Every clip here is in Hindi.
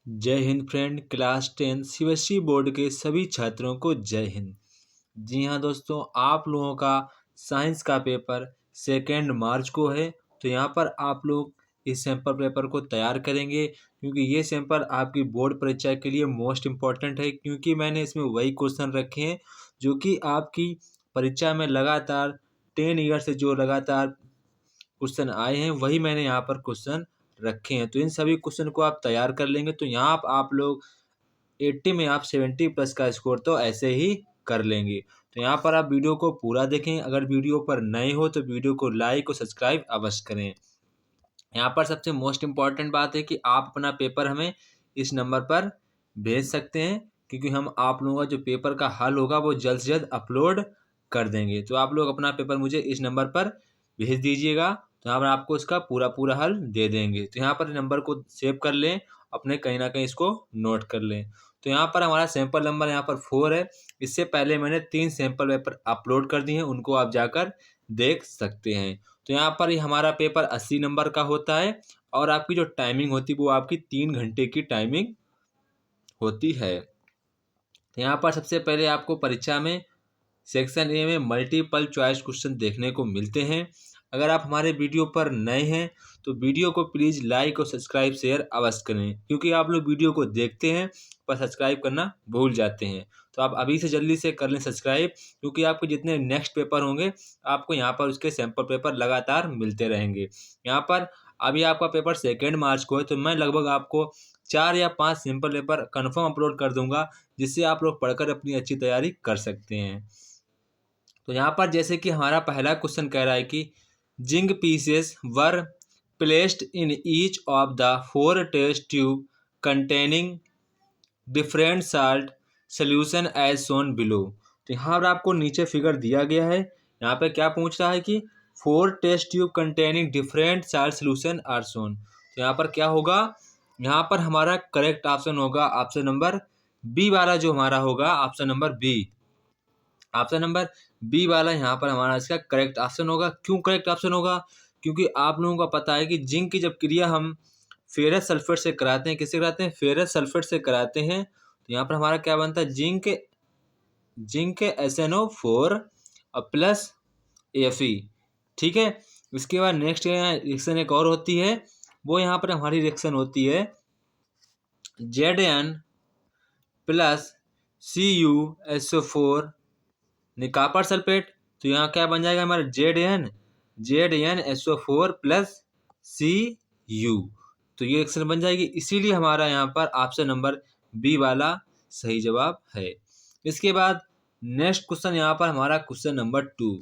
जय Hind friend. Class 10 CBSE board के सभी छात्रों को जय हिंद। जी हाँ दोस्तों, आप लोगों का साइंस का पेपर 2 मार्च को है। तो यहाँ पर आप लोग इस सैम्पल पेपर को तैयार करेंगे, क्योंकि ये सैम्पल आपकी बोर्ड परीक्षा के लिए मोस्ट इम्पॉर्टेंट है। क्योंकि मैंने इसमें वही क्वेश्चन रखे हैं जो कि आपकी परीक्षा में लगातार 10 ईयर से जो लगातार क्वेश्चन आए हैं, वही मैंने यहाँ पर क्वेश्चन रखे हैं। तो इन सभी क्वेश्चन को आप तैयार कर लेंगे तो यहाँ आप लोग 80 में आप 70+ का स्कोर तो ऐसे ही कर लेंगे। तो यहाँ पर आप वीडियो को पूरा देखें। अगर वीडियो पर नए हो तो वीडियो को लाइक और सब्सक्राइब अवश्य करें। यहाँ पर सबसे मोस्ट इम्पॉर्टेंट बात है कि आप अपना पेपर हमें इस नंबर पर भेज सकते हैं, क्योंकि हम आप लोगों का जो पेपर का हल होगा वो जल्द से जल्द अपलोड कर देंगे। तो आप लोग अपना पेपर मुझे इस नंबर पर भेज दीजिएगा, तो यहाँ पर आपको इसका पूरा हल दे देंगे। तो यहाँ पर नंबर को सेव कर लें, अपने कहीं ना कहीं इसको नोट कर लें। तो यहाँ पर हमारा सैंपल नंबर यहाँ पर 4 है। इससे पहले मैंने 3 सैंपल पेपर अपलोड कर दिए हैं, उनको आप जाकर देख सकते हैं। तो यहाँ पर हमारा पेपर 80 नंबर का होता है और आपकी जो टाइमिंग होती है वो आपकी 3 घंटे की टाइमिंग होती है। तो यहाँ पर सबसे पहले आपको परीक्षा में सेक्शन ए में मल्टीपल चॉइस क्वेश्चन देखने को मिलते हैं। अगर आप हमारे वीडियो पर नए हैं तो वीडियो को प्लीज़ लाइक और सब्सक्राइब शेयर अवश्य करें, क्योंकि आप लोग वीडियो को देखते हैं पर सब्सक्राइब करना भूल जाते हैं। तो आप अभी से जल्दी से कर लें सब्सक्राइब, क्योंकि आपके जितने नेक्स्ट पेपर होंगे आपको यहाँ पर उसके सैम्पल पेपर लगातार मिलते रहेंगे। यहाँ पर अभी आपका पेपर 2 मार्च को है, तो मैं लगभग आपको 4 या 5 सैम्पल पेपर कन्फर्म अपलोड कर दूंगा, जिससे आप लोग पढ़कर अपनी अच्छी तैयारी कर सकते हैं। तो यहाँ पर जैसे कि हमारा पहला क्वेश्चन कह रहा है कि zinc pieces were placed in each of the 4 test tube containing different salt solution as shown below. तो यहाँ पर आपको नीचे फिगर दिया गया है। यहाँ पे क्या पूछ रहा है कि 4 test tube containing different salt solution are shown. तो यहाँ पर क्या होगा, यहाँ पर हमारा करेक्ट ऑप्शन होगा ऑप्शन नंबर बी वाला, जो हमारा होगा option number B. Option number B वाला यहाँ पर हमारा इसका करेक्ट ऑप्शन होगा। क्यों करेक्ट ऑप्शन होगा, क्योंकि आप लोगों को पता है कि जिंक की जब क्रिया हम फेरस सल्फेट से कराते हैं, किससे कराते हैं, फेरस सल्फेट से कराते हैं। तो यहाँ पर हमारा क्या बनता है, जिंक SnO4 और प्लस Fe। ठीक है। इसके बाद नेक्स्ट रिएक्शन एक और होती है, वो यहाँ पर हमारी रिएक्शन होती है Zn plus CuSO4 copper sulphate. तो यहाँ क्या बन जाएगा हमारा ZnSO4 प्लस Cu। तो ये रिएक्शन बन जाएगी, इसीलिए हमारा यहाँ पर ऑप्शन नंबर बी वाला सही जवाब है। इसके बाद नेक्स्ट क्वेश्चन यहाँ पर हमारा क्वेश्चन नंबर 2।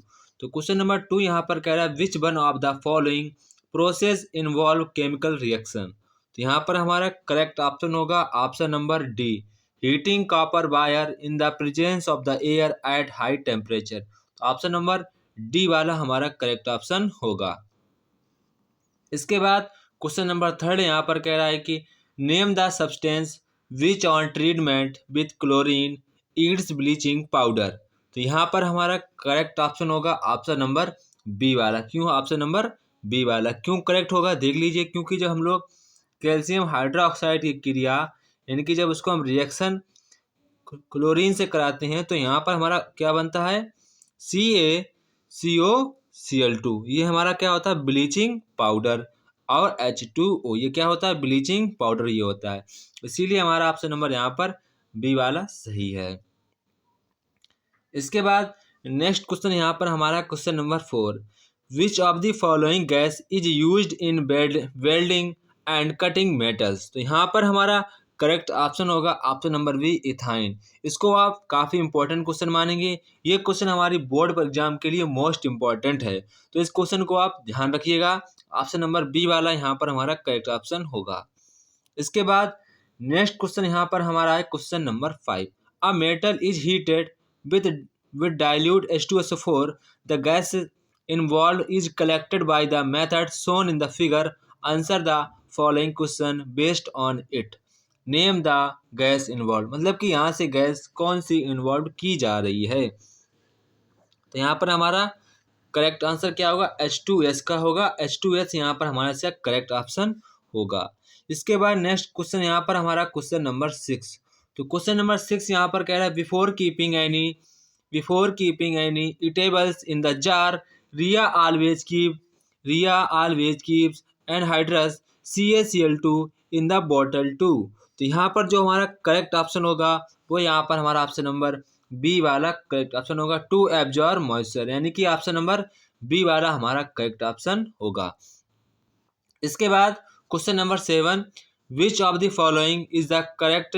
तो क्वेश्चन नंबर 2 यहाँ पर कह रहा है which one of the following process involve chemical reaction. तो यहाँ पर हमारा करेक्ट ऑप्शन होगा option number D, heating copper wire in the presence of the air at high temperature. तो ऑप्शन नंबर डी वाला हमारा करेक्ट ऑप्शन होगा। इसके बाद क्वेश्चन नंबर 3 यहाँ पर कह रहा है कि name the substance which on treatment with chlorine Yeats bleaching powder. तो यहाँ पर हमारा करेक्ट ऑप्शन होगा ऑप्शन नंबर बी वाला। क्यों ऑप्शन नंबर बी वाला क्यों करेक्ट होगा, देख लीजिए। क्योंकि जब हम लोग कैल्शियम हाइड्रोक्साइड की क्रिया यानी कि जब उसको हम रिएक्शन क्लोरीन से कराते हैं, तो यहाँ पर हमारा क्या बनता है, CaCO Cl2। ये हमारा क्या होता है, ब्लीचिंग पाउडर। और H2O ये क्या होता है, ब्लीचिंग पाउडर ये होता है। इसीलिए हमारा ऑप्शन नंबर यहाँ पर बी वाला सही है। इसके बाद नेक्स्ट क्वेश्चन यहाँ पर हमारा question number 4, which of the following gas is used in welding and cutting metals. तो यहाँ पर हमारा करेक्ट ऑप्शन होगा ऑप्शन नंबर बी, इथाइन। इसको आप काफ़ी इंपॉर्टेंट क्वेश्चन मानेंगे। ये क्वेश्चन हमारी बोर्ड एग्जाम के लिए मोस्ट इंपॉर्टेंट है, तो इस क्वेश्चन को आप ध्यान रखिएगा। ऑप्शन नंबर बी वाला यहाँ पर हमारा करेक्ट ऑप्शन होगा। इसके बाद नेक्स्ट क्वेश्चन यहाँ पर हमारा है question number 5, a metal is heated with dilute H2SO4, the gas involved is collected by the method shown in the figure. Answer the following question based on it. Name the gas involved। मतलब कि यहाँ से गैस कौन सी इन्वॉल्व की जा रही है। तो यहाँ पर हमारा करेक्ट आंसर क्या होगा, H2S का होगा। H2S यहाँ पर हमारा इसका करेक्ट ऑप्शन होगा। इसके बाद नेक्स्ट क्वेश्चन यहाँ पर हमारा क्वेश्चन नंबर 6। तो क्वेश्चन नंबर 6 यहाँ पर कह रहा है before keeping any eatables in the jar Riya always keeps anhydrous CaCl2 in the bottle too. तो यहाँ पर जो हमारा करेक्ट ऑप्शन होगा वो यहाँ पर हमारा ऑप्शन नंबर बी वाला करेक्ट ऑप्शन होगा, टू एब्जॉर्ब मॉइस्चर, यानी कि ऑप्शन नंबर बी वाला हमारा करेक्ट ऑप्शन होगा। इसके बाद question number 7, which of the following is the correct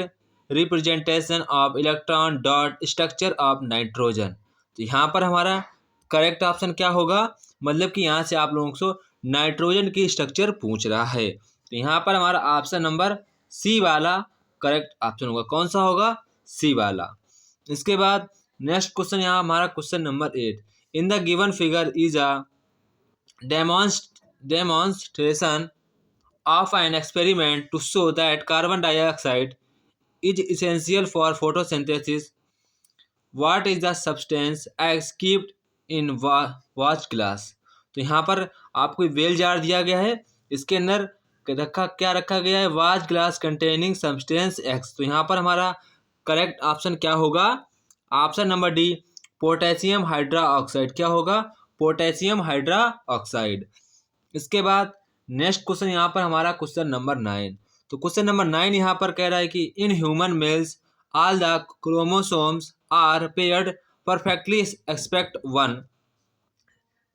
representation of electron dot structure of nitrogen. तो यहाँ पर हमारा करेक्ट ऑप्शन क्या होगा, मतलब कि यहाँ से आप लोगों को नाइट्रोजन की स्ट्रक्चर पूछ रहा है। तो यहाँ पर हमारा ऑप्शन नंबर सी वाला करेक्ट ऑप्शन होगा। कौन सा होगा, सी वाला। इसके बाद नेक्स्ट क्वेश्चन यहाँ हमारा question number 8, in the given figure is a demonstration of an experiment to show that carbon dioxide is essential for photosynthesis. What is the substance as kept in watch glass? तो यहाँ पर आपको वेल जार दिया गया है, इसके अंदर रखा गया है watch glass containing substance x. तो यहाँ पर हमारा करेक्ट ऑप्शन क्या होगा, option number D potassium hydra oxide. क्या होगा, पोटेशियम हाइड्रा ऑक्साइड। इसके बाद नेक्स्ट क्वेश्चन यहाँ पर हमारा क्वेश्चन नंबर 9। तो क्वेश्चन नंबर 9 यहाँ पर कह रहा है कि in human males all the chromosomes are paired perfectly except one,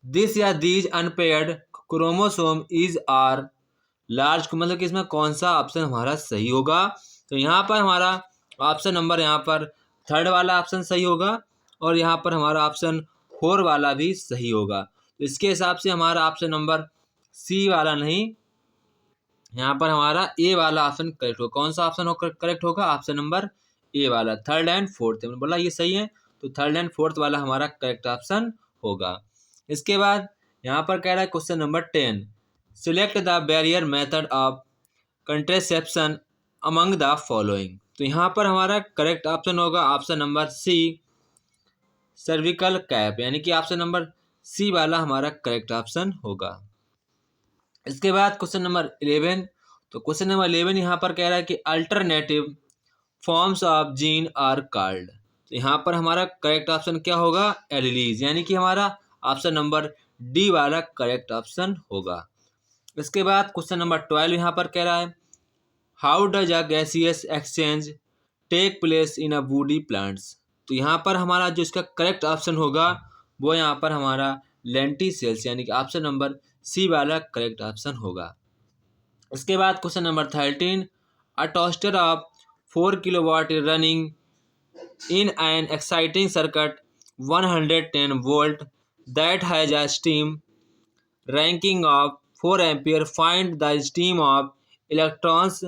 this या these unpaired chromosome is are large. मतलब कि इसमें कौन सा ऑप्शन हमारा सही होगा। तो यहाँ पर हमारा ऑप्शन नंबर यहाँ पर 3rd वाला ऑप्शन सही होगा और यहाँ पर हमारा ऑप्शन 4 वाला भी सही होगा। तो इसके हिसाब से हमारा ऑप्शन नंबर सी वाला नहीं, यहाँ पर हमारा ए वाला ऑप्शन करेक्ट होगा। कौन सा ऑप्शन करेक्ट होगा, ऑप्शन नंबर ए वाला, 3rd एंड 4th। मैंने बोला ये सही है, तो 3rd एंड 4th वाला हमारा करेक्ट ऑप्शन होगा। इसके बाद यहाँ पर कह रहा है question number 10, select the barrier method of contraception among the following. तो यहाँ पर हमारा करेक्ट ऑप्शन होगा option number C cervical cap, यानी कि ऑप्शन नंबर सी वाला हमारा करेक्ट ऑप्शन होगा। इसके बाद क्वेश्चन नंबर 11। तो क्वेश्चन नंबर 11 यहाँ पर कह रहा है कि alternative forms of gene are called. तो यहाँ पर हमारा करेक्ट ऑप्शन क्या होगा, एलीलीज, यानी कि हमारा ऑप्शन नंबर डी वाला करेक्ट ऑप्शन होगा। इसके बाद क्वेश्चन नंबर 12 यहाँ पर कह रहा है how does a gaseous exchange take place in a woody plants. तो यहाँ पर हमारा जो इसका करेक्ट ऑप्शन होगा वो यहाँ पर हमारा लेंटिसेल्स, यानी कि ऑप्शन नंबर सी वाला करेक्ट ऑप्शन होगा। इसके बाद question number 13, a toaster of 4 kilowatt running in an exciting circuit 110 volt that has a steam ranking of 4 ampere, find the steam of electrons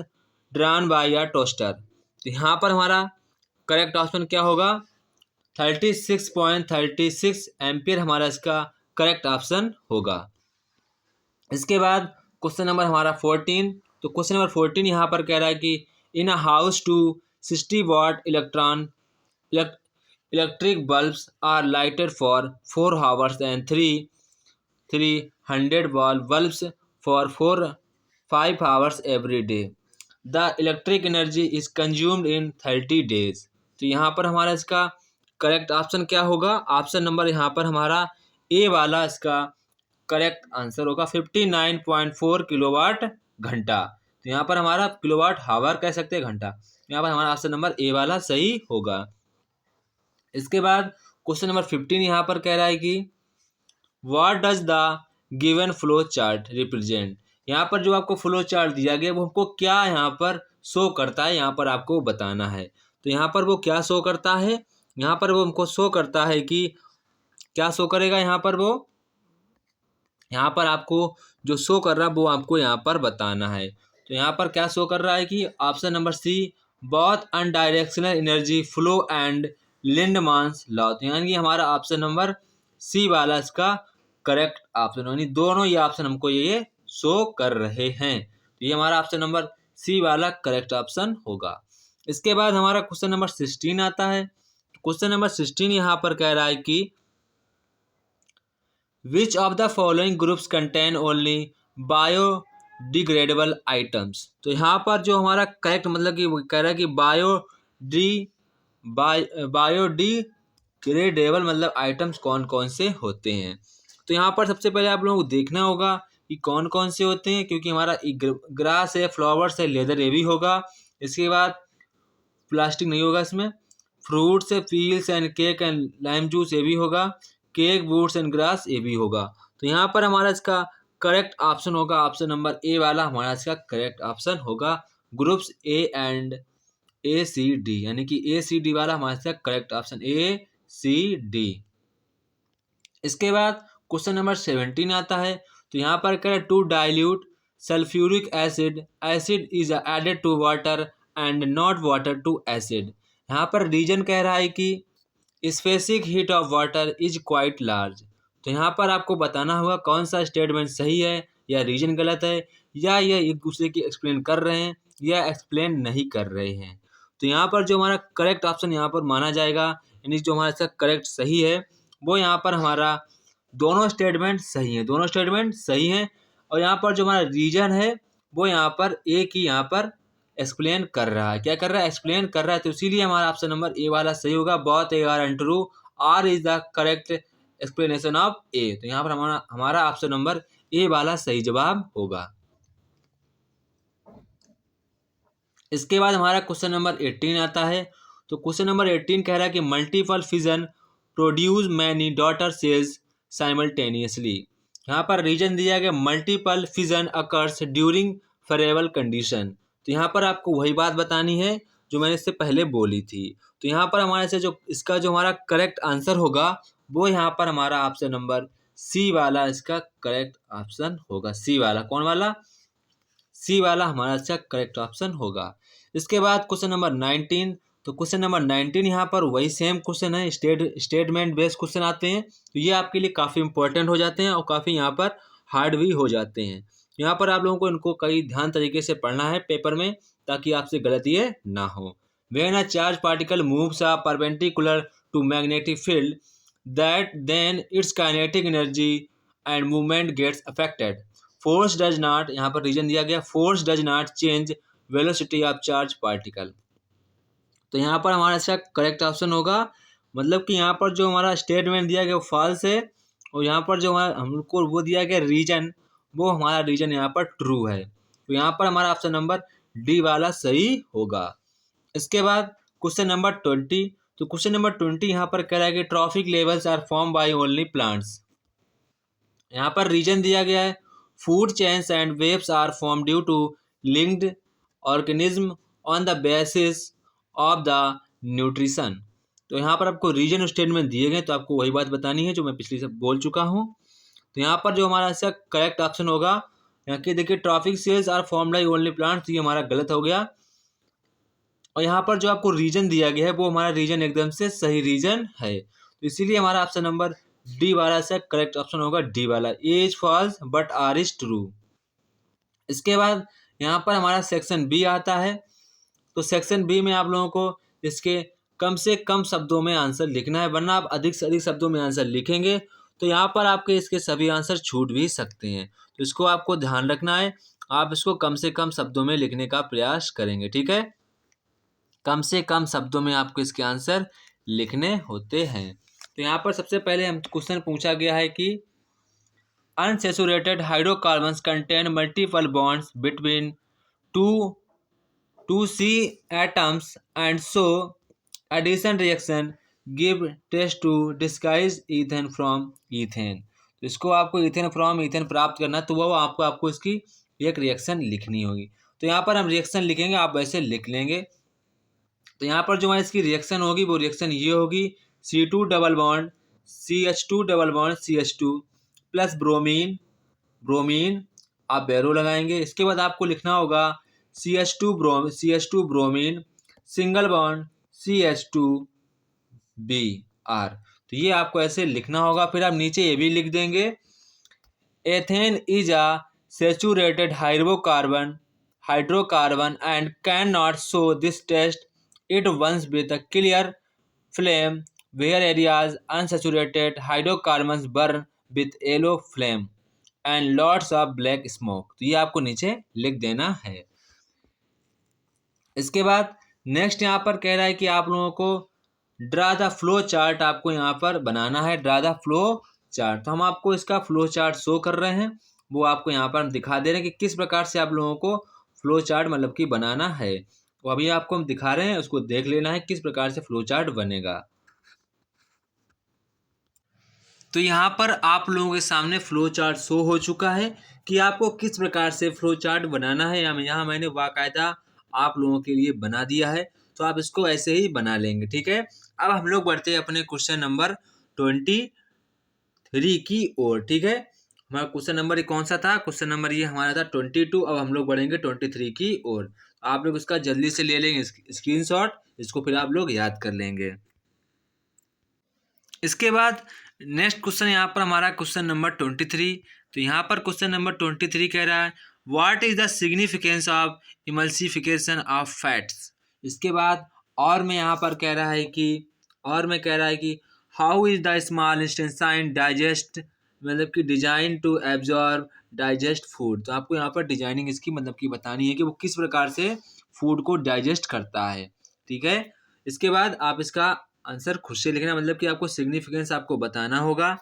drawn by a toaster. तो यहाँ पर हमारा करेक्ट ऑप्शन क्या होगा, 36.36 एम्पियर हमारा इसका करेक्ट ऑप्शन होगा। इसके बाद क्वेश्चन नंबर हमारा 14। तो क्वेश्चन नंबर 14 यहाँ पर कह रहा है कि in a house 260 watt electric bulbs are lighted for 4 hours and 300 watt bulbs for 5 hours every day, the electric energy is consumed in 30 days. तो यहाँ पर हमारा इसका करेक्ट ऑप्शन क्या होगा, ऑप्शन नंबर यहाँ पर हमारा ए वाला इसका करेक्ट आंसर होगा, 59.4 किलोवाट घंटा। तो यहाँ पर हमारा किलोवाट हावर कह सकते हैं घंटा, यहाँ पर हमारा ऑप्शन नंबर ए वाला सही होगा। इसके बाद क्वेश्चन नंबर 15 यहाँ पर कह रहा है कि what does the given flow chart represent. यहाँ पर जो आपको फ्लो चार्ट दिया गया वो हमको क्या यहाँ पर शो करता है, यहाँ पर आपको बताना है। तो यहाँ पर वो क्या शो करता है, यहाँ पर वो हमको शो करता है कि क्या शो करेगा, यहाँ पर आपको जो शो कर रहा है वो आपको यहाँ पर बताना है। तो यहाँ पर क्या शो कर रहा है कि option number C both unidirectional energy flow and Lindeman's law. तो यानी कि हमारा ऑप्शन नंबर सी वाला इसका करेक्ट ऑप्शन, यानी दोनों ये ऑप्शन हमको ये शो कर रहे हैं। तो ये हमारा ऑप्शन नंबर सी वाला करेक्ट ऑप्शन होगा। इसके बाद हमारा क्वेश्चन नंबर 16 आता है। क्वेश्चन नंबर 16 यहाँ पर कह रहा है कि which of the following groups contain only degradable items. तो यहाँ पर जो हमारा करेक्ट मतलब कि वो कह रहा है कि बायोडिग्रेडेबल मतलब आइटम्स कौन कौन से होते हैं। तो यहाँ पर सबसे पहले आप लोगों को देखना होगा कि कौन कौन से होते हैं, क्योंकि हमारा ग्रास है, फ्लावर्स है, लेदर ये भी होगा। इसके बाद प्लास्टिक नहीं होगा इसमें। फ्रूट्स है, peels and cake and lime juice ये भी होगा। केक, वुड्स एंड ग्रास ये भी होगा। तो यहाँ पर हमारा इसका करेक्ट ऑप्शन होगा ऑप्शन नंबर ए वाला हमारा इसका करेक्ट ऑप्शन होगा। Groups A and A C D, यानी कि ए सी डी वाला हमारा इसका correct option A C D. इसके बाद क्वेश्चन नंबर 17 आता है। तो यहाँ पर कह रहे to dilute sulphuric acid, acid is added to water and not water to acid. यहाँ पर रीजन कह रहा है कि specific heat of water is quite large. तो यहाँ पर आपको बताना होगा कौन सा स्टेटमेंट सही है या रीजन गलत है, या यह एक दूसरे की एक्सप्लेन कर रहे हैं या एक्सप्लेन नहीं कर रहे हैं। तो यहाँ पर जो हमारा करेक्ट ऑप्शन यहाँ पर माना जाएगा, यानी जो हमारा इसका करेक्ट सही है वो यहाँ पर हमारा दोनों स्टेटमेंट सही हैं, दोनों स्टेटमेंट सही हैं। और यहाँ पर जो हमारा रीजन है वो यहाँ पर एक ही यहाँ पर एक्सप्लेन कर रहा है। क्या कर रहा है? एक्सप्लेन कर रहा है। तो इसीलिए हमारा ऑप्शन नंबर ए वाला सही होगा। Both A R and true, R is the correct explanation of A. तो यहाँ पर हमारा ऑप्शन नंबर ए वाला सही जवाब होगा। इसके बाद हमारा क्वेश्चन नंबर 18 आता है। तो क्वेश्चन नंबर 18 कह रहा है कि multiple fission produce many daughter cells simultaneously. यहाँ पर रीजन दिया गया multiple fission occurs during favourable condition. तो यहाँ पर आपको वही बात बतानी है जो मैंने इससे पहले बोली थी। तो यहाँ पर हमारे से जो इसका जो हमारा करेक्ट आंसर होगा वो यहाँ पर हमारा ऑप्शन नंबर सी वाला इसका करेक्ट ऑप्शन होगा। सी वाला, कौन वाला? सी वाला हमारा इसका करेक्ट ऑप्शन होगा। इसके बाद क्वेश्चन नंबर 19। तो क्वेश्चन नंबर 19 यहाँ पर वही सेम क्वेश्चन है, स्टेटमेंट बेस्ड क्वेश्चन आते हैं। तो ये आपके लिए काफ़ी इंपॉर्टेंट हो जाते हैं और काफ़ी यहाँ पर हार्ड भी हो जाते हैं। यहाँ पर आप लोगों को इनको कई ध्यान तरीके से पढ़ना है पेपर में, ताकि आपसे गलती ना हो। When a charge particle moves a perpendicular to magnetic field that then its kinetic energy and movement gets affected. Force does not, यहाँ पर रीजन दिया गया force does not change velocity of charge particle. तो यहाँ पर हमारा इसका करेक्ट ऑप्शन होगा, मतलब कि यहाँ पर जो हमारा स्टेटमेंट दिया गया वो फॉल्स है, और यहाँ पर जो हमारा हमको वो दिया गया रीजन, वो हमारा रीजन यहाँ पर ट्रू है। तो यहाँ पर हमारा ऑप्शन नंबर डी वाला सही होगा। इसके बाद क्वेश्चन नंबर 20। तो क्वेश्चन नंबर 20 यहाँ पर कह रहा है कि trophic levels are form by only plants. यहाँ पर रीजन दिया गया है food chains and webs are form due to linked organism on the basis of the nutrition. तो यहाँ पर आपको रीजन स्टेटमेंट दिए गए, तो आपको वही बात बतानी है जो मैं पिछली से बोल चुका हूँ। तो यहाँ पर जो हमारा इसका करेक्ट ऑप्शन होगा, यहाँ की देखिए trophic cells are form by only plants, तो ये हमारा गलत हो गया। और यहाँ पर जो आपको रीजन दिया गया है वो हमारा रीजन एकदम से सही रीजन है। तो इसीलिए हमारा ऑप्शन नंबर डी वाला से करेक्ट ऑप्शन होगा, डी वाला, A is false but R is true. इसके बाद यहाँ पर हमारा सेक्शन बी आता है। तो सेक्शन बी में आप लोगों को इसके कम से कम शब्दों में आंसर लिखना है, वरना आप अधिक से अधिक शब्दों में आंसर लिखेंगे तो यहाँ पर आपके इसके सभी आंसर छूट भी सकते हैं। तो इसको आपको ध्यान रखना है, आप इसको कम से कम शब्दों में लिखने का प्रयास करेंगे, ठीक है। कम से कम शब्दों में आपको इसके आंसर लिखने होते हैं। तो यहाँ पर सबसे पहले हम क्वेश्चन पूछा गया है कि unsaturated hydrocarbons contain multiple bonds between two C atoms and so addition reaction give test to distinguish ethene from ethane. तो इसको आपको ईथेन फ्रॉम ईथेन प्राप्त करना, तो वो आपको इसकी एक रिएक्शन लिखनी होगी। तो यहाँ पर हम रिएक्शन लिखेंगे, आप वैसे लिख लेंगे। तो यहाँ पर जो हमारी इसकी रिएक्शन होगी वो रिएक्शन ये होगी C2 double bond CH2 double bond CH2 plus bromine आप बैरो लगाएंगे। इसके बाद आपको लिखना होगा CH2 bromine single bond CH2Br। तो ये आपको ऐसे लिखना होगा। फिर आप नीचे ये भी लिख देंगे ethane is a saturated hydrocarbon and can not show this test it burns with a clear flame where areas unsaturated hydrocarbons burn with yellow flame। And lots of black smoke. तो ये आपको नीचे लिख देना है। इसके बाद नेक्स्ट यहाँ पर कह रहा है कि आप लोगों को ड्रा द फ्लो चार्ट आपको यहाँ पर बनाना है। ड्रा द फ्लो चार्ट, तो हम आपको इसका फ्लो चार्ट शो कर रहे हैं, वो आपको यहाँ पर दिखा दे रहे हैं कि किस प्रकार से आप लोगों को फ्लो चार्ट मतलब कि बनाना है। तो अभी आपको हम दिखा रहे हैं, उसको देख लेना है किस प्रकार से फ्लो चार्ट बनेगा। तो यहाँ पर आप लोगों के सामने फ्लो चार्ट शो हो चुका है कि आपको किस प्रकार से फ्लो चार्ट बनाना है। यहाँ मैंने बाकायदा आप लोगों के लिए बना दिया है, तो आप इसको ऐसे ही बना लेंगे, ठीक है। अब हम लोग बढ़ते हैं अपने क्वेश्चन नंबर 23 की ओर, ठीक है। हमारा क्वेश्चन नंबर कौन सा था? क्वेश्चन नंबर ये हमारा था 22। अब हम लोग बढ़ेंगे 23 की ओर। आप लोग इसका जल्दी से ले लेंगे स्क्रीनशॉट, इसको फिर आप लोग याद कर लेंगे। इसके बाद नेक्स्ट क्वेश्चन यहाँ पर हमारा क्वेश्चन नंबर 23। तो यहाँ पर क्वेश्चन नंबर 23 कह रहा है what is the significance of emulsification of fats. इसके बाद और में यहाँ पर कह रहा है कि how is the small intestine digest, मतलब कि design to absorb digest food. तो आपको यहाँ पर डिजाइनिंग इसकी मतलब कि बतानी है कि वो किस प्रकार से फूड को डाइजेस्ट करता है, ठीक है। इसके बाद आप इसका आंसर खुद से लिखना, मतलब कि आपको सिग्निफिकेंस आपको बताना होगा।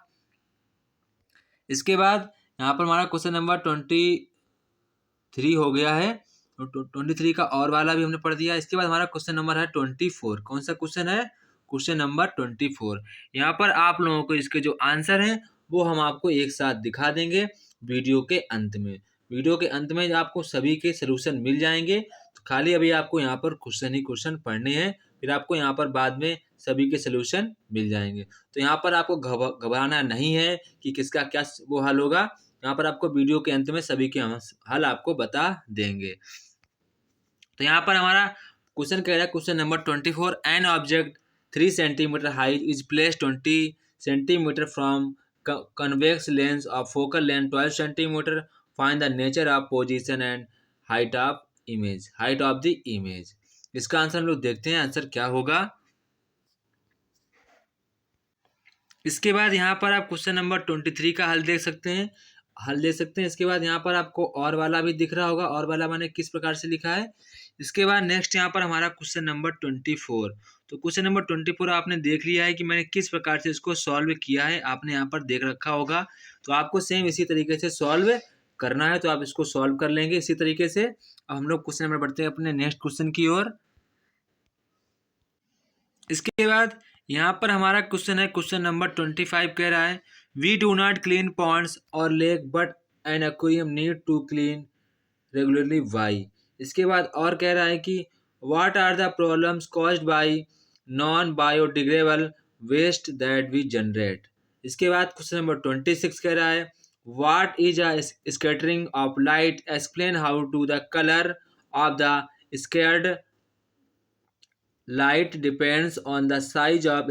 इसके बाद यहाँ पर हमारा क्वेश्चन नंबर 23 हो गया है, तो 23 का और वाला भी हमने पढ़ दिया। इसके बाद हमारा क्वेश्चन नंबर है 24। कौन सा क्वेश्चन है? Question number 24। यहाँ पर आप लोगों को इसके जो आंसर हैं वो हम आपको एक साथ दिखा देंगे वीडियो के अंत में। वीडियो के अंत में आपको सभी के सलूशन मिल जाएंगे, तो खाली अभी आपको यहाँ पर क्वेश्चन ही क्वेश्चन पढ़ने हैं, फिर आपको यहाँ पर बाद में सभी के सलूशन मिल जाएंगे। तो यहाँ पर आपको घबराना नहीं है कि किसका क्या वो हल होगा, यहाँ पर आपको वीडियो के अंत में सभी के हल आपको बता देंगे। तो यहाँ पर हमारा क्वेश्चन कह रहा है question number 24, an object 3 centimetre height is place 20 centimetre from convex lens of focal length 12 centimetre, find the nature of position and height of the image. इसका आंसर हम लोग देखते हैं, आंसर क्या होगा। इसके बाद यहाँ पर आप क्वेश्चन नंबर 23 का हल देख सकते हैं, इसके बाद यहाँ पर आपको और वाला भी दिख रहा होगा, और वाला मैंने किस प्रकार से लिखा है। इसके बाद नेक्स्ट यहाँ पर हमारा क्वेश्चन नंबर 24। तो क्वेश्चन नंबर 24 आपने देख लिया है कि मैंने किस प्रकार से इसको सॉल्व किया है, आपने यहाँ पर देख रखा होगा। तो आपको सेम इसी तरीके से सॉल्व करना है, तो आप इसको सॉल्व कर लेंगे इसी तरीके से। अब हम लोग क्वेश्चन नंबर बढ़ते हैं अपने नेक्स्ट क्वेश्चन की ओर। इसके बाद यहाँ पर हमारा क्वेश्चन है क्वेश्चन नंबर 25 कह रहा है we do not clean ponds or lake but an aquarium need to clean regularly why. इसके बाद और कह रहा है कि what are the problems caused by non biodegradable waste that we generate. इसके बाद क्वेश्चन नंबर 26 कह रहा है what is a scattering of light, explain how to the colour of the scattered light depends on the size of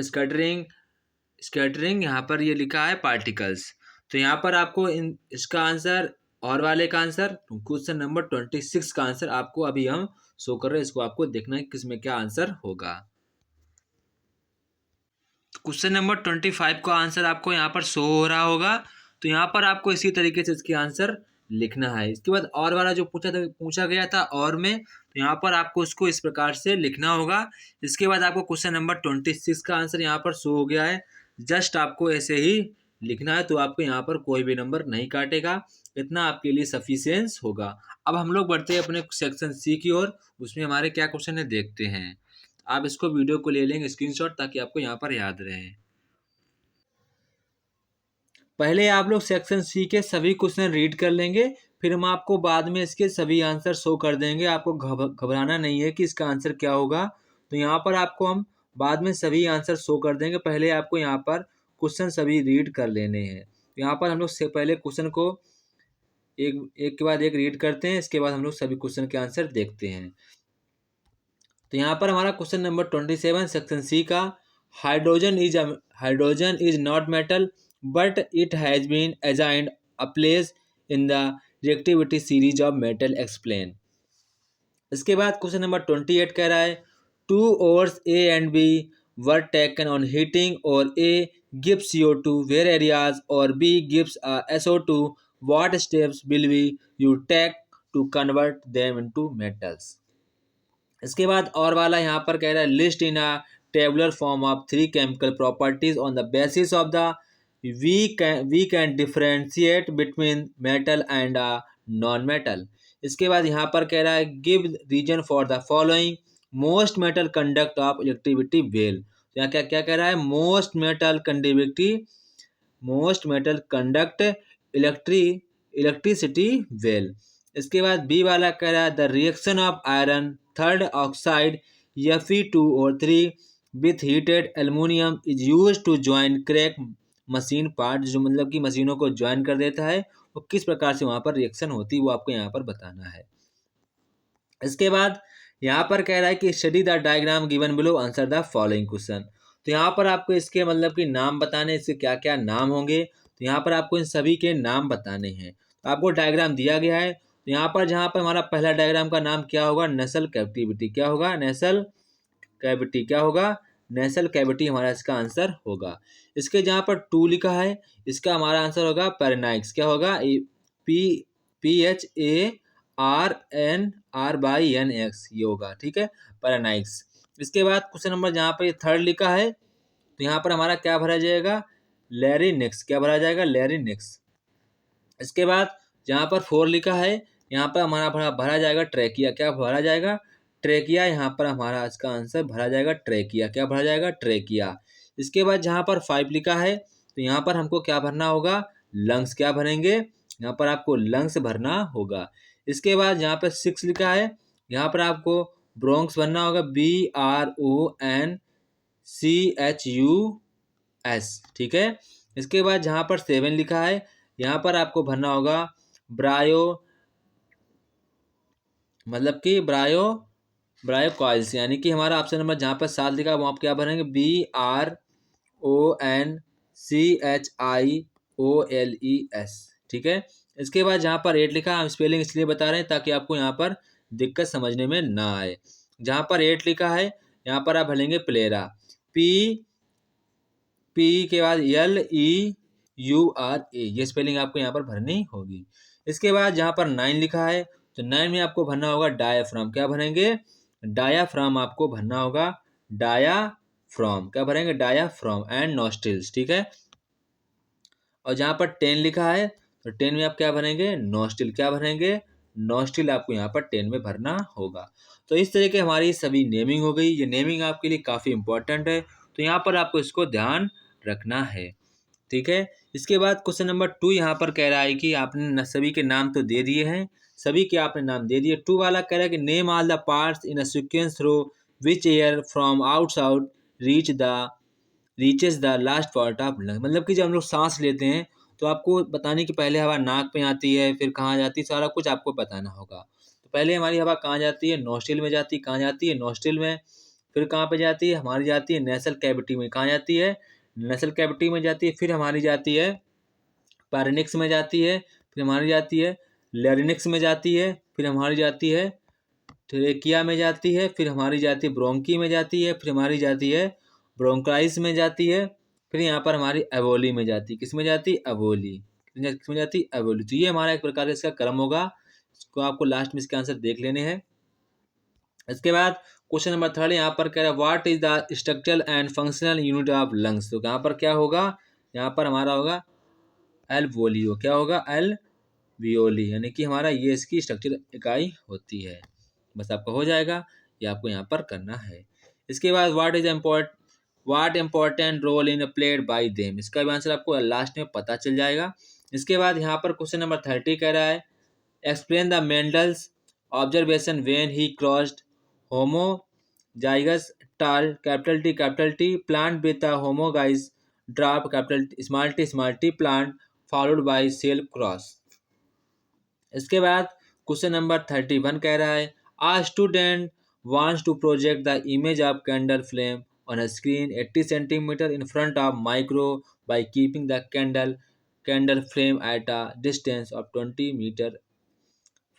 scattering यहाँ पर ये लिखा है पार्टिकल्स। तो यहाँ पर आपको इसका आंसर और वाले का आंसर क्वेश्चन नंबर 26 का आंसर आपको अभी हम शो कर रहे हैं, इसको आपको देखना है किसमें क्या आंसर होगा। क्वेश्चन नंबर 25 का आंसर आपको यहाँ पर शो हो रहा होगा, तो यहाँ पर आपको इसी तरीके से इसके आंसर लिखना है। इसके बाद और वाला जो पूछा गया था और में, तो यहाँ पर आपको उसको इस प्रकार से लिखना होगा। इसके बाद आपको क्वेश्चन नंबर 26 का आंसर यहाँ पर शो हो गया है, जस्ट आपको ऐसे ही लिखना है, तो आपको यहाँ पर कोई भी नंबर नहीं काटेगा, इतना आपके लिए सफिशियंस होगा। अब हम लोग बढ़ते हैं अपने सेक्शन सी की ओर, उसमें हमारे क्या क्वेश्चन है देखते हैं। आप इसको वीडियो को ले लेंगे स्क्रीनशॉट, ताकि आपको यहाँ पर याद रहे। पहले आप लोग सेक्शन सी के सभी क्वेश्चन रीड कर लेंगे, फिर हम आपको बाद में इसके सभी आंसर शो कर देंगे। आपको घबराना नहीं है कि इसका आंसर क्या होगा, तो यहाँ पर आपको हम बाद में सभी आंसर शो कर देंगे। पहले आपको यहाँ पर क्वेश्चन सभी रीड कर लेने हैं। तो यहाँ पर हम लोग से पहले क्वेश्चन को एक एक के बाद एक रीड करते हैं, इसके बाद हम लोग सभी क्वेश्चन के आंसर देखते हैं। तो यहाँ पर हमारा क्वेश्चन नंबर 27 सेक्शन सी का hydrogen is not metal but it has been assigned a place in the reactivity series of metal, explain. इसके बाद क्वेश्चन नंबर 28 कह रहा है two ores A and B were taken on heating ore A gives CO2 where areas or B gives SO2 what steps will we you take to convert them into metals. इसके बाद और वाला यहाँ पर कह रहा है list in a tabular form of 3 chemical properties on the basis of the we can differentiate between metal and a non metal. इसके बाद यहाँ पर कह रहा है give reason for the following most metal conduct of electricity well. यहाँ क्या क्या कह रहा है, most metal conduct electricity well. इसके बाद बी वाला कह रहा है the reaction of iron third oxide Fe2O3 with heated aluminium is use to join crack machine part, जो मतलब कि मशीनों को ज्वाइन कर देता है, वो किस प्रकार से वहाँ पर रिएक्शन होती है वो आपको यहाँ पर बताना है। इसके बाद यहाँ पर कह रहा है कि study the diagram given below, answer the following question. तो यहाँ पर आपको इसके मतलब कि नाम बताने, इसके क्या क्या नाम होंगे, तो यहाँ पर आपको इन सभी के नाम बताने हैं। तो आपको डायग्राम दिया गया है, तो यहाँ पर जहाँ पर हमारा पहला डायग्राम का नाम क्या होगा, नेसल कैविटी। क्या होगा, नेसल कैविटी। क्या होगा, नेसल कैविटी हमारा इसका आंसर होगा। इसके जहाँ पर 2 लिखा है, इसका हमारा आंसर होगा पेरिनाइक्स। क्या होगा, PHARNRYNX ये होगा, ठीक है, पेरिनाइक्स। इसके बाद क्वेश्चन नंबर जहाँ पर 3 लिखा है, तो यहाँ पर हमारा क्या भरा जाएगा, लैरिनेक्स। क्या भरा जाएगा, लैरिनेक्स। इसके बाद जहाँ पर 4 लिखा है, यहाँ पर हमारा भरा जाएगा ट्रैकिया। क्या भरा जाएगा, ट्रैकिया। यहाँ पर हमारा इसका आंसर भरा जाएगा ट्रैकिया। क्या भरा जाएगा, ट्रैकिया। इसके बाद जहाँ पर 5 लिखा है, तो यहाँ पर हमको क्या भरना होगा, लंग्स। क्या भरेंगे, यहाँ पर आपको लंग्स भरना होगा। इसके बाद यहाँ पर 6 लिखा है, यहाँ पर आपको ब्रोंक्स भरना होगा, BRONCHUS, ठीक है। इसके बाद जहाँ पर 7 लिखा है, यहाँ पर आपको भरना होगा ब्रायो, मतलब कि ब्रायो कॉइल्स, यानी कि हमारा ऑप्शन नंबर जहाँ पर 7 लिखा है वो आप क्या भरेंगे, BRONCHIOLES, ठीक है। इसके बाद जहाँ पर 8 लिखा है, हम स्पेलिंग इसलिए बता रहे हैं ताकि आपको यहाँ पर दिक्कत समझने में ना आए। जहाँ पर 8 लिखा है, यहाँ पर आप भरेंगे प्लेरा, पी के बाद LEURA, ये स्पेलिंग आपको यहाँ पर भरनी होगी। इसके बाद जहाँ पर 9 लिखा है, तो 9 में आपको भरना होगा डायाफ्राम। क्या भरेंगे, डायाफ्राम आपको भरना होगा, डायाफ्राम। क्या भरेंगे, डायाफ्राम एंड नॉस्ट्रिल्स, ठीक है। और जहाँ पर 10 लिखा है, तो 10 में आप क्या भरेंगे, नॉस्ट्रिल। क्या भरेंगे, नॉस्ट्रिल आपको यहाँ पर 10 में भरना होगा। तो इस तरह के हमारी सभी नेमिंग हो गई। ये नेमिंग आपके लिए काफ़ी इंपॉर्टेंट है, तो यहाँ पर आपको इसको ध्यान रखना है, ठीक है। इसके बाद क्वेश्चन नंबर 2 यहाँ पर कह रहा है कि आपने सभी के नाम तो दे दिए हैं, सभी के आपने नाम दे दिए। 2 वाला कह रहा है कि name all the parts in a sequence through which air from outside reaches the last part of lung. मतलब कि जब हम लोग सांस लेते हैं तो आपको बताने कि पहले हवा नाक पे आती है, फिर कहाँ जाती है, सारा कुछ आपको बताना होगा। तो पहले हमारी हवा कहाँ जाती है, नोस्ट्रिल में जाती है। कहाँ जाती है, नोस्ट्रिल में। फिर कहाँ पे जाती है, हमारी जाती है नेसल कैविटी में। कहाँ जाती है, नेसल कैविटी में जाती है। फिर हमारी जाती है पैरिनिक्स में जाती है। फिर हमारी जाती है लैरिनिक्स में जाती है। फिर हमारी जाती है ट्रेकिया में जाती है। फिर हमारी जाती है ब्रोंकी में जाती है। फिर हमारी जाती है ब्रोंकाइस में जाती है। फिर यहाँ पर हमारी एवोली में जाती है। किस में जाती है, एवोली। किस में जाती है, एवोली। तो ये हमारा एक प्रकार का इसका क्रम होगा, इसको आपको लास्ट में इसके आंसर देख लेने हैं। इसके बाद क्वेश्चन नंबर 3 यहाँ पर कह रहा है what is the structural and functional unit of lungs. तो यहाँ पर क्या होगा, यहाँ पर हमारा होगा एल्वोलियो। क्या होगा, एल्वियोली, यानी कि हमारा ये इसकी स्ट्रक्चरल इकाई होती है। बस आपका हो जाएगा, ये आपको यहाँ पर करना है। इसके बाद what important role in played by them, इसका भी आंसर आपको लास्ट में पता चल जाएगा। इसके बाद यहाँ पर क्वेश्चन नंबर 30 कह रहा है explain the Mendel's observation when he crossed homozygous tall capital T plant with the homozygous dwarf capital small t plant followed by self cross. इसके बाद क्वेश्चन नंबर 31 कह रहा है a student wants to project the image of candle flame on a screen 80 centimeter in front of micro by keeping the candle flame at a distance of 20 meter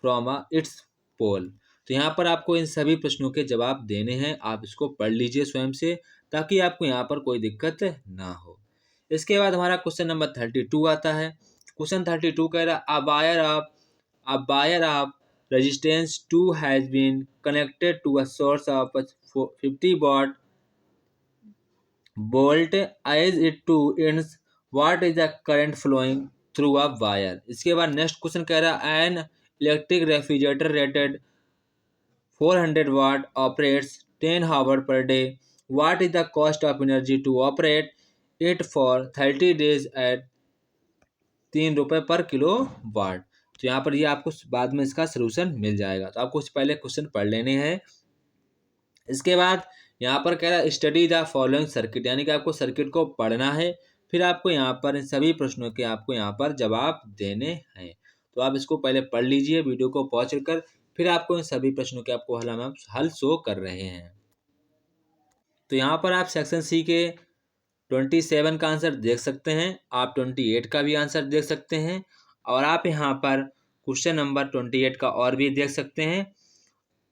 from its pole। तो यहाँ पर आपको इन सभी प्रश्नों के जवाब देने हैं, आप इसको पढ़ लीजिए स्वयं से ताकि आपको यहाँ पर कोई दिक्कत ना हो। इसके बाद हमारा क्वेश्चन नंबर 32 आता है। क्वेश्चन 32 कह रहा a wire of resistance 2 has been connected to a source of 50 watt volt as it to ends. What is the current flowing through a wire? इसके बाद नेक्स्ट क्वेश्चन कह रहा है an electric refrigerator rated 400 watt operates 10 hours per day. What is the cost of energy to operate it for 30 days at 3 रुपये पर किलो वाट? तो यहाँ पर ये आपको बाद में इसका सोल्यूशन मिल जाएगा, तो आपको पहले क्वेश्चन पढ़ लेने हैं। इसके बाद यहाँ पर कह रहा है स्टडी द फॉलोइंग सर्किट, यानी कि आपको सर्किट को पढ़ना है, फिर आपको यहाँ पर इन सभी प्रश्नों के आपको यहाँ पर जवाब देने हैं। तो आप इसको पहले पढ़ लीजिए वीडियो को पॉज कर, फिर आपको इन सभी प्रश्नों के आपको हल शो कर रहे हैं। तो यहाँ पर आप सेक्शन सी के 27 का आंसर देख सकते हैं, आप 28 का भी आंसर देख सकते हैं, और आप यहाँ पर क्वेश्चन नंबर 28 का और भी देख सकते हैं,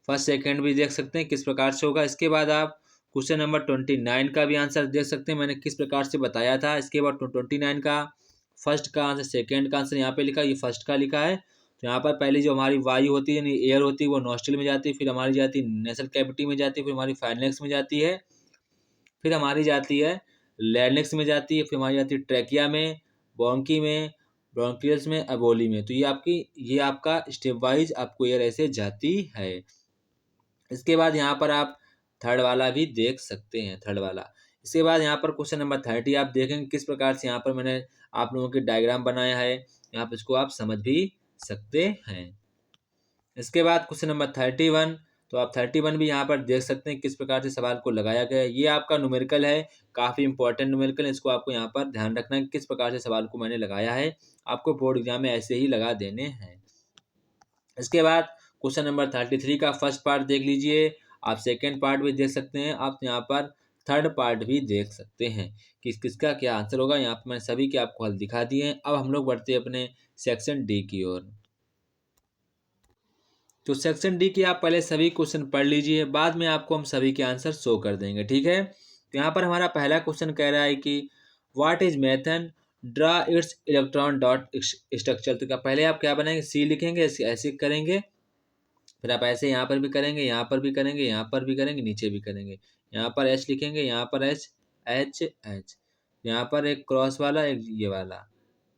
फर्स्ट सेकंड भी देख सकते हैं किस प्रकार से होगा। इसके बाद आप क्वेश्चन नंबर 29 का भी आंसर देख सकते हैं, मैंने किस प्रकार से बताया था। इसके बाद 29 का फर्स्ट का आंसर, सेकंड का आंसर यहाँ पे लिखा, ये फर्स्ट का लिखा है। तो यहाँ पर पहले जो हमारी वायु होती है यानी एयर होती है वो नॉस्ट्रिल में जाती है, फिर हमारी जाती है नेसल कैविटी में जाती है, फिर हमारी फाइनेक्स में जाती है, फिर हमारी जाती है लैरिंक्स में जाती है, फिर हमारी जाती है ट्रैकिया में, ब्रोंकी में, ब्रोंकियल्स में, एबोली में। तो ये आपका स्टेप वाइज आपको एयर ऐसे जाती है। इसके बाद यहाँ पर आप थर्ड वाला भी देख सकते हैं, थर्ड वाला। इसके बाद यहाँ पर क्वेश्चन नंबर 30 आप देखेंगे किस प्रकार से यहाँ पर मैंने आप लोगों के डायग्राम बनाया है, यहाँ पर इसको आप समझ भी सकते हैं। इसके बाद क्वेश्चन नंबर 31, तो आप 31 भी यहाँ पर देख सकते हैं किस प्रकार से सवाल को लगाया गया है। ये आपका न्यूमेरिकल है, काफ़ी इंपॉर्टेंट न्यूमेरिकल, इसको आपको यहाँ पर ध्यान रखना है किस प्रकार से सवाल को मैंने लगाया है, आपको बोर्ड एग्जाम में ऐसे ही लगा देने हैं। इसके बाद क्वेश्चन नंबर 33 का फर्स्ट पार्ट देख लीजिए, आप सेकेंड पार्ट भी देख सकते हैं, आप यहाँ पर थर्ड पार्ट भी देख सकते हैं कि किसका क्या आंसर होगा। यहाँ पर मैंने सभी के आपको हल दिखा दिए हैं। अब हम लोग बढ़ते हैं अपने सेक्शन डी की ओर। तो सेक्शन डी की आप पहले सभी क्वेश्चन पढ़ लीजिए, बाद में आपको हम सभी के आंसर शो कर देंगे, ठीक है। तो यहाँ पर हमारा पहला क्वेश्चन कह रहा है कि what is methane draw its electron dot structure. तो पहले आप क्या बनाएंगे, सी लिखेंगे, ऐसे करेंगे, फिर आप ऐसे यहाँ पर भी करेंगे, यहाँ पर भी करेंगे, यहाँ पर भी करेंगे, नीचे भी करेंगे, यहाँ पर एच लिखेंगे, यहाँ पर एच एच एच, यहाँ पर एक क्रॉस वाला, एक ये वाला,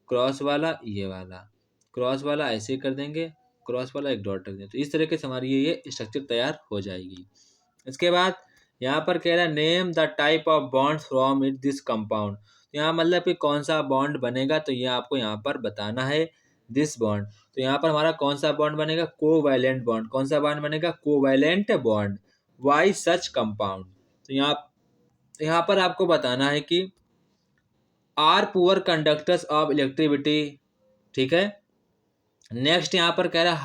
क्रॉस वाला, ये वाला, क्रॉस वाला, ऐसे कर देंगे, क्रॉस वाला, एक डॉट रख देंगे। तो इस तरीके से हमारी ये स्ट्रक्चर तैयार हो जाएगी। इसके बाद यहाँ पर कह रहा है name the type of bond from it this compound. तो यहाँ मतलब कि कौन सा बॉन्ड बनेगा, तो ये आपको यहाँ पर बताना है दिस बॉन्ड। तो यहाँ पर हमारा कौन सा बॉन्ड बनेगा, कोवैलेंट बॉन्ड। कौन सा बॉन्ड बनेगा, covalent bond. Why such compound. तो यहाँ पर आपको बताना है कि are poor conductors of electricity, ठीक है। नेक्स्ट यहाँ पर कह रहा है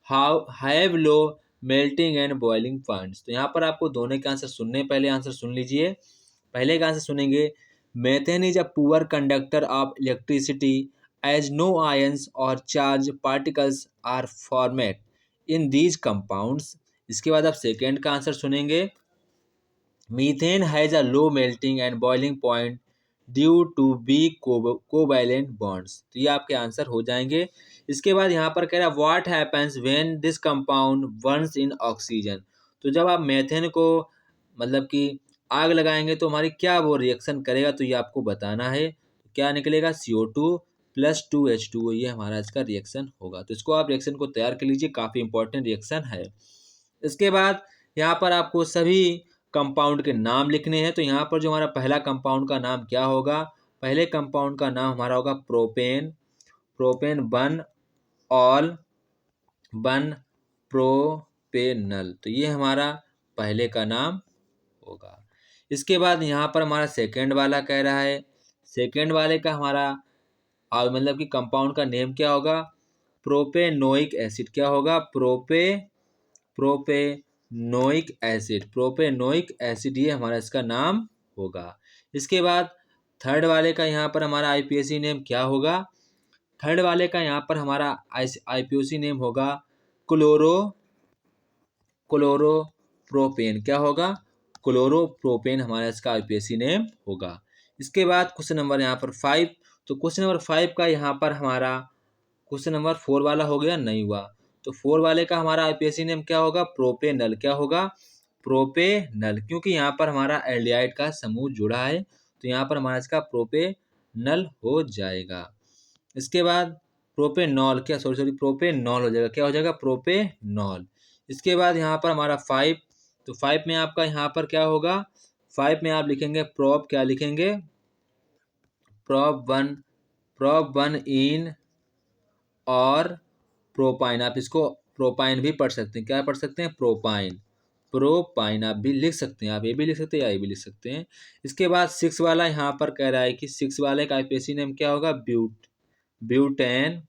how have low melting and boiling points. तो यहाँ पर आपको दोनों के आंसर सुनने, पहले आंसर सुन लीजिए। पहले का आंसर सुनेंगे, methane is a poor conductor of electricity as no ions or charge particles are formed in these compounds. इसके बाद आप सेकेंड का आंसर सुनेंगे, methane has a low melting and boiling point due to be covalent bonds. तो ये आपके आंसर हो जाएंगे। इसके बाद यहाँ पर कह रहा है what happens when this compound Burns in oxygen. तो जब आप मेथेन को मतलब कि आग लगाएंगे तो हमारी क्या वो रिएक्शन करेगा, तो ये आपको बताना है। क्या निकलेगा, CO2 + 2H2O, ये हमारा इसका रिएक्शन होगा। तो इसको आप रिएक्शन को तैयार कर लीजिए, काफ़ी इंपॉर्टेंट रिएक्शन है। इसके बाद यहाँ पर आपको सभी कंपाउंड के नाम लिखने हैं। तो यहाँ पर जो हमारा पहला कंपाउंड का नाम क्या होगा, पहले कंपाउंड का नाम हमारा होगा propane. Propane one all one propanal, तो ये हमारा पहले का नाम होगा। इसके बाद यहाँ पर हमारा सेकेंड वाला कह रहा है, सेकेंड वाले का हमारा मतलब कि कंपाउंड का नेम क्या होगा, प्रोपेनोइक एसिड। क्या होगा, प्रोपेनोइक एसिड, प्रोपेनोइक एसिड, ये हमारा इसका नाम होगा। इसके बाद थर्ड वाले का यहाँ पर हमारा IPAC नेम क्या होगा, थर्ड वाले का यहाँ पर हमारा IPAC नेम होगा क्लोरोप्रोपेन। क्या होगा, क्लोरोप्रोपेन हमारा इसका IPAC नेम होगा। इसके बाद क्वेश्चन नंबर यहाँ पर 5, तो क्वेश्चन नंबर 5 का यहाँ पर हमारा क्वेश्चन नंबर 4 वाला हो गया, नहीं हुआ। तो 4 वाले का हमारा आईपीएसी नेम क्या होगा, प्रोपेनल। क्या होगा, प्रोपेनल, क्योंकि यहाँ पर हमारा एल्डिहाइड का समूह जुड़ा है, तो यहाँ पर हमारा इसका प्रोपेनल हो जाएगा। इसके बाद प्रोपेनॉल, क्या सॉरी प्रोपेनॉल हो जाएगा। क्या हो जाएगा, प्रोपेनॉल। इसके बाद यहाँ पर हमारा 5, तो 5 में आपका यहाँ पर क्या होगा, 5 में आप लिखेंगे प्रोप, क्या लिखेंगे, प्रोप 1 इन और प्रोपाइन। आप इसको प्रोपाइन भी पढ़ सकते हैं। क्या पढ़ सकते हैं, प्रोपाइन आप भी लिख सकते हैं। आप ये भी लिख सकते हैं या ये भी लिख सकते हैं। इसके बाद 6 वाला यहाँ पर कह रहा है कि 6 वाले का आईपीएसी नेम क्या होगा, ब्यूटेन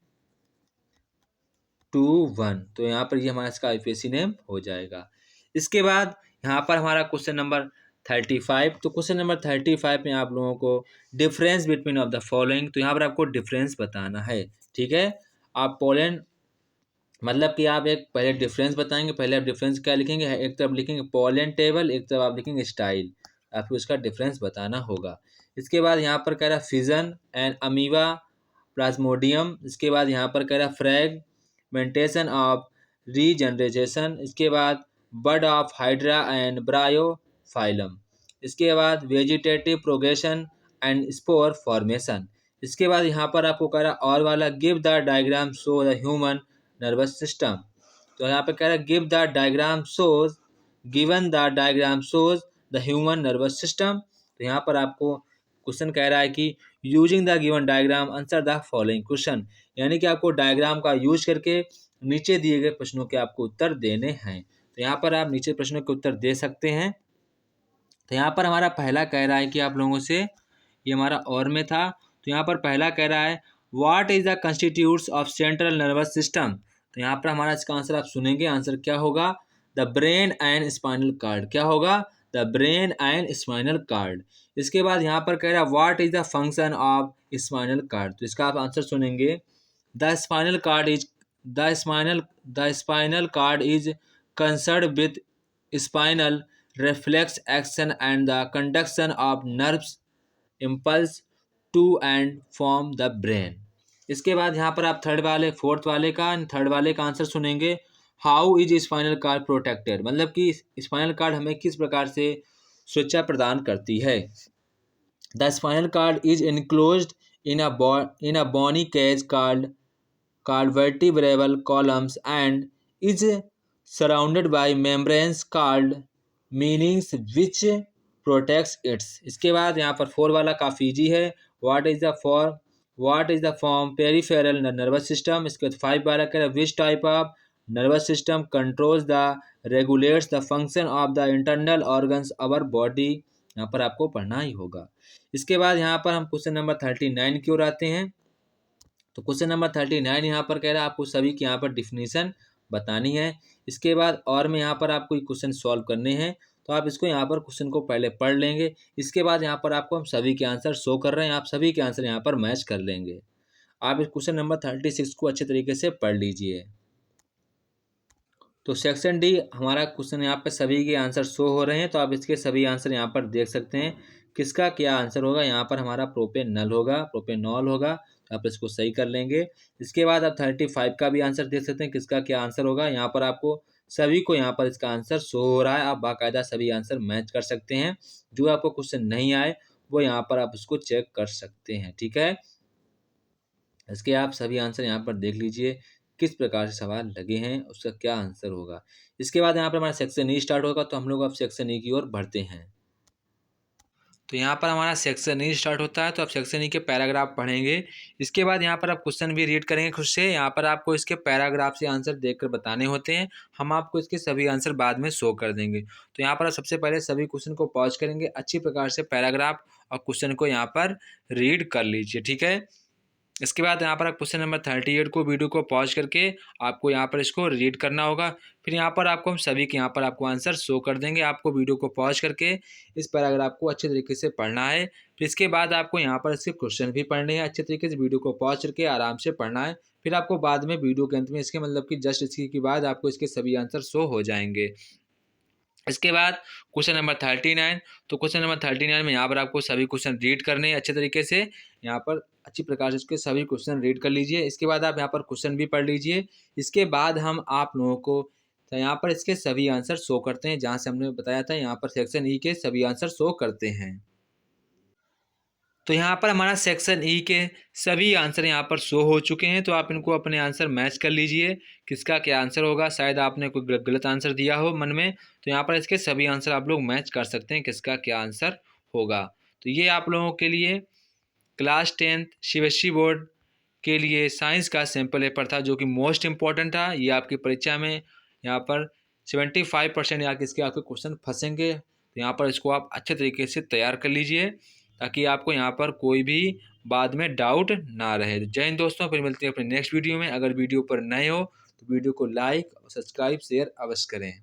2,1। तो यहाँ पर ये हमारा इसका आईपीएसी नेम हो जाएगा। इसके बाद यहाँ पर हमारा क्वेश्चन नंबर 35। तो क्वेश्चन नंबर 35 में आप लोगों को difference between of the following, तो यहाँ पर आपको डिफरेंस बताना है। ठीक है, आप पोलैंड मतलब कि आप एक पहले डिफरेंस बताएंगे। पहले आप डिफरेंस क्या लिखेंगे, एक तरफ लिखेंगे पोलैंड टेबल, एक तरफ आप लिखेंगे स्टाइल, आपको इसका डिफरेंस बताना होगा। इसके बाद यहाँ पर कह रहा है फिजन एंड अमीबा प्लाज्मोडियम। इसके बाद यहाँ पर कह रहा है फ्रैगमेंटेशन ऑफ रीजनरेशन। इसके बाद बड ऑफ हाइड्रा एंड ब्रायोफाइलम। इसके बाद vegetative progression and spore formation. इसके बाद यहाँ पर आपको कह रहा है और वाला give the diagram show the human nervous system. तो यहाँ पे कह रहा है give the diagram shows, given the diagram shows the human nervous system. तो यहाँ पर आपको क्वेश्चन कह रहा है कि using the given diagram answer the following question, यानी कि आपको डायग्राम का यूज करके नीचे दिए गए प्रश्नों के आपको उत्तर देने हैं। तो यहाँ पर आप नीचे प्रश्नों के उत्तर दे सकते हैं। तो यहाँ पर हमारा पहला कह रहा है कि आप लोगों से, ये हमारा और में था, तो यहाँ पर पहला कह रहा है what is the constitutes of central nervous system. तो यहाँ पर हमारा इसका आंसर आप सुनेंगे, आंसर क्या होगा, the brain and spinal cord. क्या होगा, the brain and spinal cord. इसके बाद यहाँ पर कह रहा है what is the function of spinal cord. तो इसका आप आंसर सुनेंगे, the spinal cord is the spinal cord is concern with spinal reflex action and the conduction of nerves impulse to and from the brain। इसके बाद यहाँ पर आप थर्ड वाले का आंसर सुनेंगे, how is spinal cord protected, मतलब कि स्पाइनल कार्ड हमें किस प्रकार से सुरक्षा प्रदान करती है। The spinal cord is enclosed in a bony cage called vertebral columns and is surrounded by membranes called meanings which protects it's. इसके बाद यहाँ पर 4 वाला काफ़ी ईजी है, what is the form peripheral nervous system. इसके बाद 5 वाला कह रहा है which type of nervous system controls the regulates the function of the internal organs our body. यहाँ पर आपको पढ़ना ही होगा। इसके बाद यहाँ पर हम क्वेश्चन नंबर 39 की ओर आते हैं। तो क्वेश्चन नंबर 39 यहाँ पर कह रहा है आपको सभी की यहाँ पर डिफिनीशन बतानी है। इसके बाद और में यहाँ पर आपको क्वेश्चन सॉल्व करने हैं, तो आप इसको यहाँ पर क्वेश्चन को पहले पढ़ लेंगे। इसके बाद यहाँ पर आपको हम सभी के आंसर शो कर रहे हैं, आप सभी के आंसर यहाँ पर मैच कर लेंगे। आप इस क्वेश्चन नंबर 36 को अच्छे तरीके से पढ़ लीजिए। तो सेक्शन डी हमारा क्वेश्चन यहाँ पर सभी के आंसर शो हो रहे हैं, तो आप इसके सभी आंसर यहाँ पर देख सकते हैं। किसका क्या आंसर होगा, यहाँ पर हमारा प्रोपेनॉल होगा, तो आप इसको सही कर लेंगे। इसके बाद आप 35 का भी आंसर देख सकते हैं, किसका क्या आंसर होगा। यहाँ पर आपको सभी को यहाँ पर इसका आंसर शो हो रहा है, आप बाकायदा सभी आंसर मैच कर सकते हैं। जो आपको क्वेश्चन नहीं आए वो यहाँ पर आप उसको चेक कर सकते हैं। ठीक है, इसके आप सभी आंसर यहाँ पर देख लीजिए किस प्रकार से सवाल लगे हैं, उसका क्या आंसर होगा। इसके बाद यहाँ पर हमारा सेक्शन ई स्टार्ट होगा, तो हम लोग अब सेक्शन ई की ओर बढ़ते हैं। तो यहाँ पर हमारा सेक्शन ई स्टार्ट होता है, तो आप सेक्शन ई के पैराग्राफ पढ़ेंगे। इसके बाद यहाँ पर आप क्वेश्चन भी रीड करेंगे खुद से। यहाँ पर आपको इसके पैराग्राफ से आंसर देखकर बताने होते हैं, हम आपको इसके सभी आंसर बाद में शो कर देंगे। तो यहाँ पर आप सबसे पहले सभी क्वेश्चन को पॉज करेंगे, अच्छी प्रकार से पैराग्राफ और क्वेश्चन को यहाँ पर रीड कर लीजिए। ठीक है, इसके बाद यहाँ पर आप क्वेश्चन नंबर 38 को वीडियो को पॉज करके आपको यहाँ पर इसको रीड करना होगा। फिर यहाँ पर आपको हम सभी के यहाँ पर आपको आंसर शो कर देंगे। आपको वीडियो को पॉज करके इस पैराग्राफ को अच्छे तरीके से पढ़ना है। फिर इसके बाद आपको यहाँ पर इसके क्वेश्चन भी पढ़ने हैं, अच्छे तरीके से वीडियो को पॉज करके आराम से पढ़ना है। फिर आपको बाद में वीडियो के अंत में इसके मतलब कि जस्ट इसके बाद आपको इसके सभी आंसर शो हो जाएंगे। इसके बाद क्वेश्चन नंबर 39। तो क्वेश्चन नंबर 39 में यहाँ पर आपको सभी क्वेश्चन रीड करने हैं अच्छे तरीके से। यहाँ पर अच्छी प्रकार से इसके सभी क्वेश्चन रीड कर लीजिए। इसके बाद आप यहाँ पर क्वेश्चन भी पढ़ लीजिए। इसके बाद हम आप लोगों को तो यहाँ पर इसके सभी आंसर शो करते हैं, जहाँ से हमने बताया था यहाँ पर सेक्शन ई के सभी आंसर शो करते हैं। तो यहाँ पर हमारा सेक्शन ई के सभी आंसर यहाँ पर शो हो चुके हैं। तो आप इनको अपने आंसर मैच कर लीजिए, किसका क्या आंसर होगा। शायद आपने कोई गलत आंसर दिया हो मन में, तो यहाँ पर इसके सभी आंसर आप लोग मैच कर सकते हैं, किसका क्या आंसर होगा। तो ये आप लोगों के लिए क्लास 10th सीबीएसई बोर्ड के लिए साइंस का सैम्पल पेपर था, जो कि मोस्ट इम्पॉर्टेंट था। ये आपकी परीक्षा में यहाँ पर 75% या किसके आपके क्वेश्चन फंसेंगे। तो यहाँ पर इसको आप अच्छे तरीके से तैयार कर लीजिए, ताकि आपको यहाँ पर कोई भी बाद में डाउट ना रहे। तो जय हिंद दोस्तों, फिर मिलते हैं अपने नेक्स्ट वीडियो में। अगर वीडियो पर नए हो तो वीडियो को लाइक और सब्सक्राइब शेयर अवश्य करें।